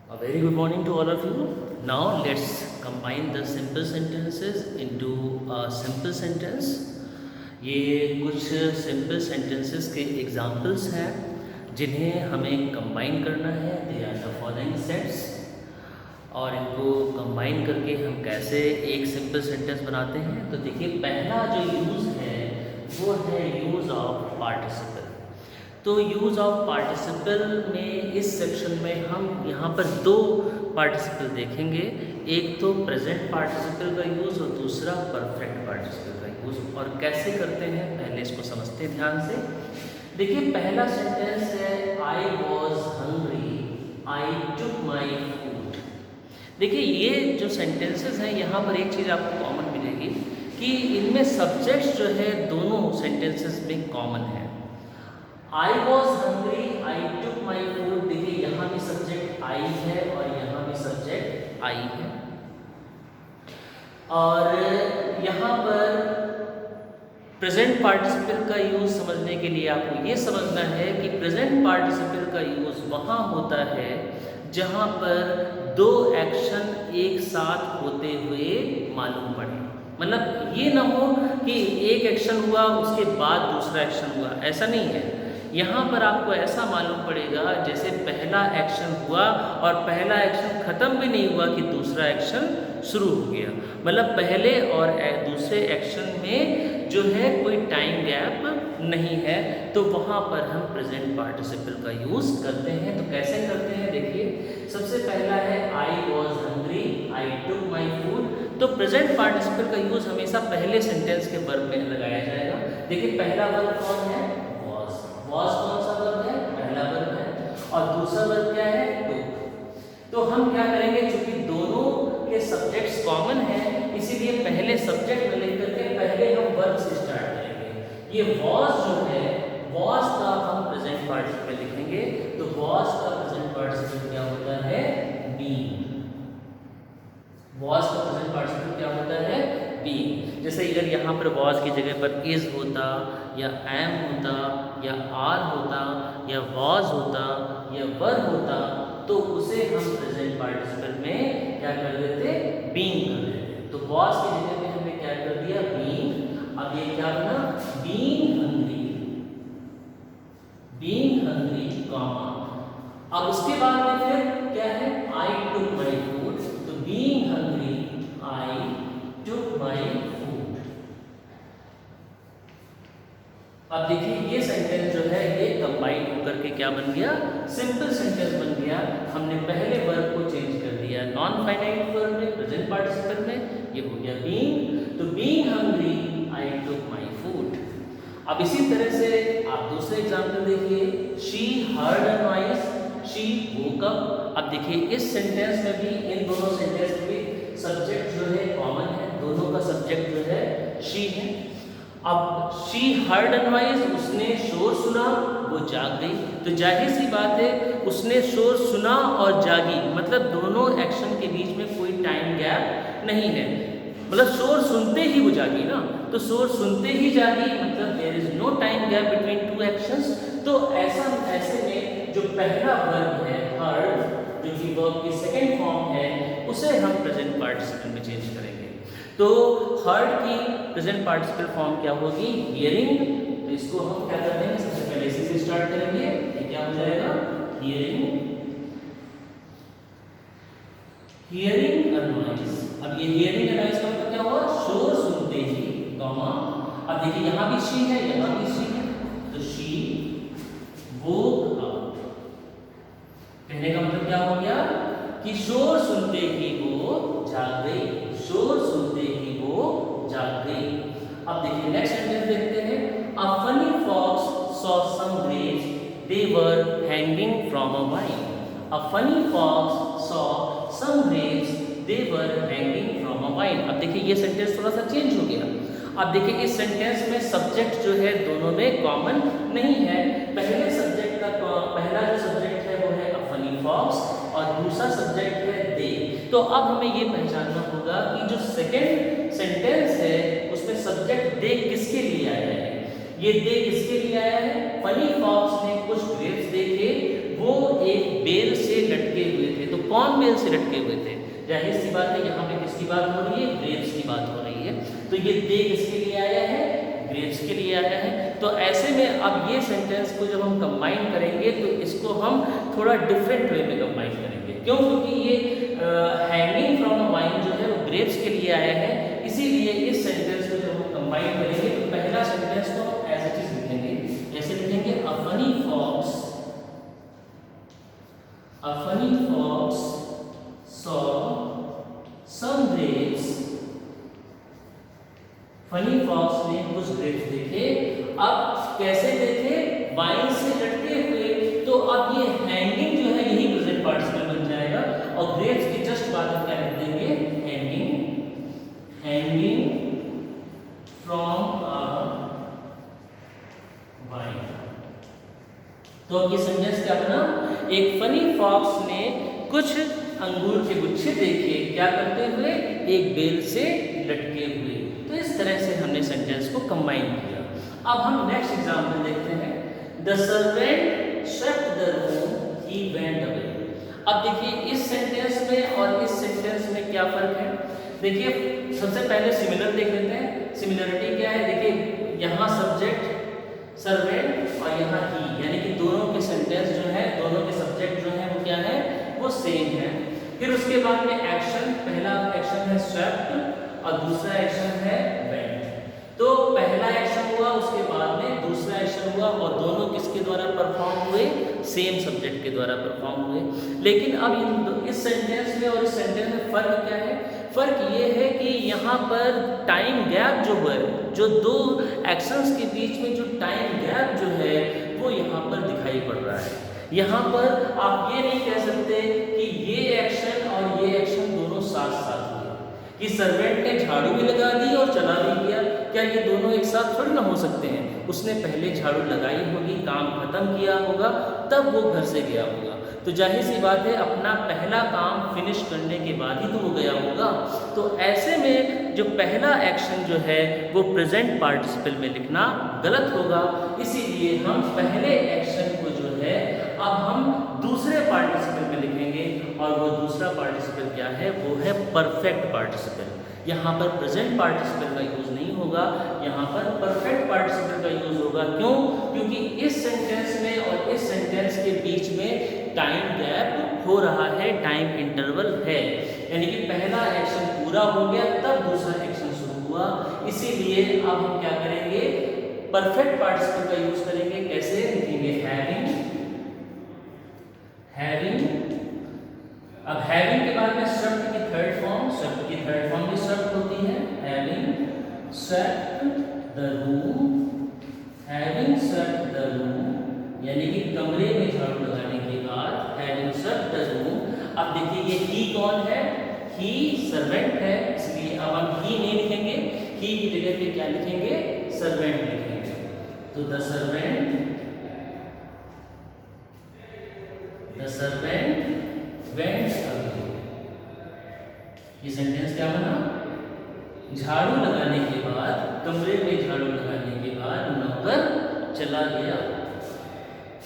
A very good morning to all of you. Now let's combine the simple sentences into a simple sentence. ये कुछ simple sentences के examples हैं जिन्हें हमें combine करना है. They are the following sets और इनको कंबाइन करके हम कैसे एक सिंपल सेंटेंस बनाते हैं. तो देखिए, पहला जो यूज़ है वो है यूज़ ऑफ पार्टिसिपल. तो यूज़ ऑफ पार्टिसिपल में इस सेक्शन में हम यहाँ पर दो पार्टिसिपल देखेंगे. एक तो प्रेजेंट पार्टिसिपल का यूज़ और दूसरा परफेक्ट पार्टिसिपल का यूज़. और कैसे करते हैं पहले इसको समझते हैं ध्यान से. देखिए, पहला सेंटेंस है I was hungry, I took my food. देखिए, ये जो सेंटेंसेस हैं यहाँ पर एक चीज़ आपको कॉमन मिलेगी कि इनमें सब्जेक्ट्स जो है दोनों सेंटेंसेस में कॉमन है. I was hungry, I took my food. देखिए, यहाँ भी सब्जेक्ट आई है और यहाँ भी सब्जेक्ट आई है. और यहाँ पर प्रेजेंट पार्टिसिपल का यूज़ समझने के लिए आपको ये समझना है कि प्रेजेंट पार्टिसिपल का यूज़ वहाँ होता है जहाँ पर दो एक्शन एक साथ होते हुए मालूम पड़े. मतलब ये ना हो कि एक एक्शन हुआ उसके बाद दूसरा एक्शन हुआ, ऐसा नहीं है. यहाँ पर आपको ऐसा मालूम पड़ेगा जैसे पहला एक्शन हुआ और पहला एक्शन ख़त्म भी नहीं हुआ कि दूसरा एक्शन शुरू हो गया. मतलब पहले और दूसरे एक्शन में जो है कोई टाइम गैप नहीं है. तो वहाँ पर हम प्रेजेंट पार्टिसिपल का यूज़ करते हैं. तो कैसे करते हैं देखिए, सबसे पहला है I was hungry, I took my food. तो प्रेजेंट पार्टिसिपल का यूज़ हमेशा पहले सेंटेंस के वर्ब में लगाया जाएगा. देखिए, पहला वर्ब कौन है? वॉज कौन सा वर्ब है? पहला वर्ब है. और दूसरा वर्ब क्या है? टुक. तो हम क्या करेंगे, चूंकि दोनों के सब्जेक्ट्स कॉमन हैं इसीलिए पहले सब्जेक्ट में लेकर के पहले हम वर्ब से स्टार्ट करेंगे. ये वॉज जो है, वॉज का हम प्रेजेंट पार्टिसिपल लिखेंगे. तो वॉज का प्रेजेंट पार्टिसिपल क्या होता है? बीइंग. वॉज का प्रेजेंट पार्टिसिपल क्या होता है? बीइंग. जैसे अगर यहाँ पर वॉज की जगह पर इज होता या एम होता या आर होता या वॉज होता या वर होता तो उसे हम प्रेजेंट पार्टिसिपल में क्या कर देते? बीइंग कर देते. तो वॉज की जगह पे हमने क्या कर दिया? बीइंग. अब ये क्या बना? Being hungry, being hungry comma. अब उसके बाद में फिर क्या है? आई टुक माई फूड. तो being hungry, I took my food. अब देखिए, ये सेंटेंस जो है ये कंबाइन होकर के क्या बन गया? सिंपल सेंटेंस बन गया. हमने पहले वर्ब को चेंज कर दिया नॉन फाइनाइट वर्ब में, प्रेजेंट पार्टिसिपल में. ये हो गया बीइंग. तो being hungry, I took my food. अब इसी तरह से आप दूसरे एग्जांपल देखिए. She heard a noise, she woke up. अब देखिए, इस सेंटेंस में भी, इन दोनों सेंटेंस में भी सब्जेक्ट जो है कॉमन है. दोनों का सब्जेक्ट जो है शी है. अब शी हर्ड अ नॉइज, उसने शोर सुना, वो जाग गई. तो जाहिर सी बात है उसने शोर सुना और जागी, मतलब दोनों एक्शन के बीच में कोई टाइम गैप नहीं है. मतलब शोर सुनते ही वो जागी ना. तो शोर सुनते ही जागी मतलब there is no time gap between two actions. तो ऐसे में जो पहला वर्ब है हर्ड, जो कि वर्ब की सेकंड फॉर्म है, उसे हम प्रेजेंट पार्टिसिपल में चेंज करेंगे. तो हर्ड की प्रेजेंट पार्टिसिपल फॉर्म क्या होगी? हियरिंग. तो इसको हम क्या करते हैं? सबसे पहले इसी से स्टार्ट करेंगे. ये क्या हो जाएगा? Hearing, hearing a noise. अब ये हियरिंग अ नॉइज का मतलब क्या हुआ? शोर सुनते ही कॉमा. अब देखिए, यहाँ भी शी है, यहाँ भी शी है. तो शी वोक अप. कहने का मतलब क्या हो गया कि शोर सुनते ही वो जाग गई. शोर सुनते ही वो जाग गई. अब देखिए, नेक्स्ट सेंटेंस देखते हैं. A funny fox saw some grapes, they were hanging from a vine. A funny fox saw some grapes, they were hanging from a vine. अब देखिए, ये सेंटेंस थोड़ा सा चेंज हो गया. अब देखिए, इस सेंटेंस में सब्जेक्ट जो है दोनों में कॉमन नहीं है. पहले सब्जेक्ट का पहला जो सब्जेक्ट है वो है अ फनी फॉक्स और दूसरा सब्जेक्ट है दे. तो अब हमें ये पहचानना होगा कि जो सेकंड सेंटेंस है उसमें सब्जेक्ट दे किसके लिए आया है. ये दे किसके लिए आया है? फनी फॉक्स ने कुछ ग्रेप्स देखे, वो एक बेल से लटके हुए थे. तो कौन बेल से लटके हुए थे? जाहिर सी बात है यहाँ पे किसकी बात हो रही है? ग्रेप्स की बात हो रही है। तो ये दे किसके लिए आया है? ग्रेप्स के लिए आया है। तो ऐसे में अब ये सेंटेंस को जब हम कंबाइन करेंगे तो इसको हम थोड़ा डिफरेंट वे में कंबाइन करेंगे। क्यों? क्योंकि ये हैंगिंग फ्रॉम अ वाइन जो है वो ग्रेप्स के लिए आया है, इसीलिए इस सेंटेंस को जब हम कंबाइन करेंगे तो पहला सेंटेंस को हम एज इट इज लिखेंगे। जैसे लिखेंगे a funny fox saw some grapes. Funny fox ने कुछ ग्रेप्स देखे। अब कैसे देखे? वाइन से लटके हुए। तो अब ये हैंगिंग जो है यही प्रेजेंट पार्टिसिपल बन जाएगा और ग्रेप्स की जस्ट बाद में क्या लिख देंगे? Hanging from a wine. तो अब ये सेंटेंस क्या बना? एक फनी फॉक्स ने कुछ अंगूर के गुच्छे देखे, क्या करते हुए? एक बेल से लटके हुए। तो इस तरह से हमने सेंटेंस को कंबाइन किया। अब हम नेक्स्ट एग्जांपल देखते हैं। The servant swept the room, he went away. अब देखिए इस सेंटेंस में और इस सेंटेंस में क्या फर्क है? देखिए सबसे पहले सिमिलर देख लेते हैं। सिमिलरिटी क्या है? देखिए यहाँ सब्जेक्ट सर्वेंट और यहाँ ही, यानी कि दोनों के सेंटेंस जो है, दोनों के सब्जेक्ट जो है वो क्या है? वो सेम है। फिर उसके बाद में एक्शन, पहला एक्शन है स्वेप्ट और दूसरा एक्शन है वेंट। तो पहला एक्शन हुआ, उसके बाद में दूसरा एक्शन हुआ और दोनों किसके द्वारा परफॉर्म हुए? सेम सब्जेक्ट के द्वारा परफॉर्म हुए। लेकिन अब इस सेंटेंस में और इस सेंटेंस में फर्क क्या है? फर्क ये है कि यहाँ पर टाइम गैप जो है, जो दो एक्शंस के बीच में जो टाइम गैप जो है वो यहाँ पर दिखाई पड़ रहा है। यहाँ पर आप ये नहीं कह सकते कि ये एक्शन और ये एक्शन दोनों साथ साथ हुए, कि सर्वेंट ने झाड़ू भी लगा दी और चला भी गया। क्या ये दोनों एक साथ थोड़ी ना हो सकते हैं? उसने पहले झाड़ू लगाई होगी, काम खत्म किया होगा, तब वो घर से गया होगा। तो जाहिर सी बात है अपना पहला काम फिनिश करने के बाद ही तो वो गया होगा। तो ऐसे में जो पहला एक्शन जो है वो प्रेजेंट पार्टिसिपल में लिखना गलत होगा। इसीलिए हम पहले एक्शन को जो है अब हम दूसरे पार्टिसिपल में लिखेंगे और वो दूसरा पार्टिसिपल क्या है? वो है परफेक्ट पार्टिसिपल। यहाँ पर प्रेजेंट पार्टिसिपल का यूज नहीं होगा, यहाँ पर परफेक्ट पार्टिसिपल का यूज होगा। क्यों? क्योंकि इस सेंटेंस में और इस सेंटेंस के बीच में टाइम गैप हो रहा है, टाइम इंटरवल है, यानी कि पहला एक्शन पूरा हो गया तब दूसरा एक्शन शुरू हुआ। इसीलिए अब हम क्या करेंगे? परफेक्ट पार्टिसिपल का यूज करेंगे। कैसे लिखेंगे? हैविंग। अब हैविंग के बाद में शब्द की थर्ड फॉर्म भी शब्द होती है। हैविंग स्वेप्ट द रूम, यानी कि कमरे में झाड़ू लगाने के बाद हैविंग स्वेप्ट द रूम। अब देखिए ये ही कौन है? ही सर्वेंट है, इसलिए अब हम ही नहीं लिखेंगे, ही की जगह पे क्या लिखेंगे? सर्वेंट लिखेंगे। तो द सर्वेंट वेंट अवे। ये सेंटेंस क्या बना? झाड़ू लगाने के बाद, कमरे में झाड़ू लगाने के बाद नौकर चला गया।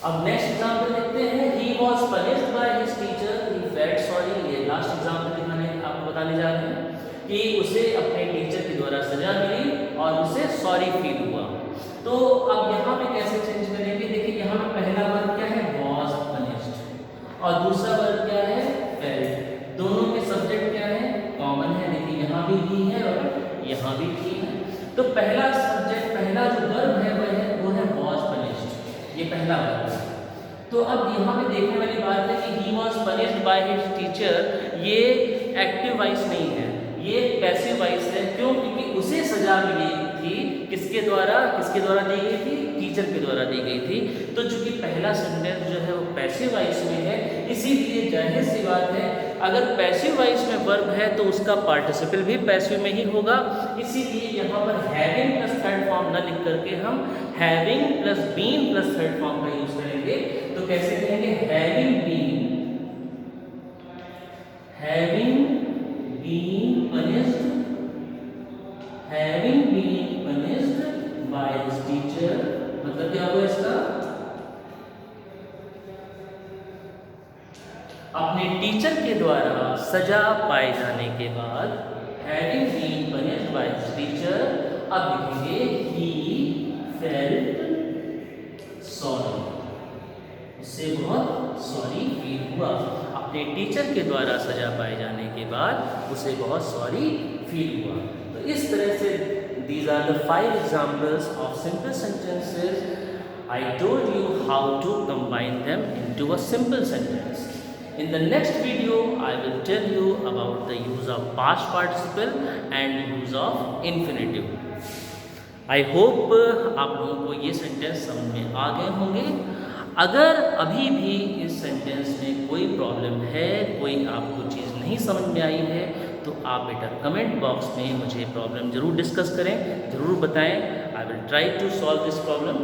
अब नेक्स्ट एग्जांपल देखते हैं। He was punished by his teacher, he felt sorry. ये लास्ट एग्जांपल दिखाने आपको बताने जा रहे हैं कि उसे अपने टीचर के द्वारा सजा मिली और उसे सॉरी फील हुआ। तो अब यहाँ पे कैसे चेंज करेंगे? देखिए यहाँ पे पहला वर्ब क्या है? वॉज पनिश्ड और दूसरा वर्ब क्या है? फेल्ट। दोनों के सब्जेक्ट क्या है? कॉमन है। देखिए यहाँ भी ही है और यहाँ भी ही है। तो पहला सब्जेक्ट, पहला जो वर्ब है वो है वॉज पनिश्ड। ये पहला वर्ब है। तो अब यहाँ पे देखने वाली बात है कि he was punished by his teacher, ये एक्टिव वॉइस नहीं है, ये पैसिव वॉइस है। क्यों? क्योंकि उसे सजा मिली थी किसके द्वारा दी गई थी? टीचर के द्वारा दी गई थी। तो चूंकि पहला सेंटेंस जो है वो पैसिव वॉइस में है, इसीलिए जाहिर सी बात है अगर पैसिव वॉइस में वर्ब है तो उसका पार्टिसिपल भी पैसिव में ही होगा। इसीलिए यहाँ पर हैविंग प्लस थर्ड फॉर्म न लिख करके हम having plus been plus third form का यूज करेंगे। तो कैसे कहेंगे? Having been punished by his teacher, मतलब क्या हुआ इसका? अपने टीचर के द्वारा सजा पाए जाने के बाद, having been punished by his teacher, अब लिखेंगे ही फेल्ट सॉरी, उससे बहुत सॉरी फील हुआ। अपने टीचर के द्वारा सजा पाए जाने के बाद उसे बहुत सॉरी फील हुआ। तो इस तरह से these are the 5 examples of simple sentences. I told you how to combine them into a simple sentence. In the next video, I will tell you about the use of past participle and use of infinitive. I hope आप लोगों को ये sentence समझ में आ गए होंगे। अगर अभी भी इस सेंटेंस में कोई प्रॉब्लम है, कोई आपको चीज़ नहीं समझ में आई है, तो आप बेटा कमेंट बॉक्स में मुझे प्रॉब्लम ज़रूर डिस्कस करें, ज़रूर बताएं। I will try to solve this problem.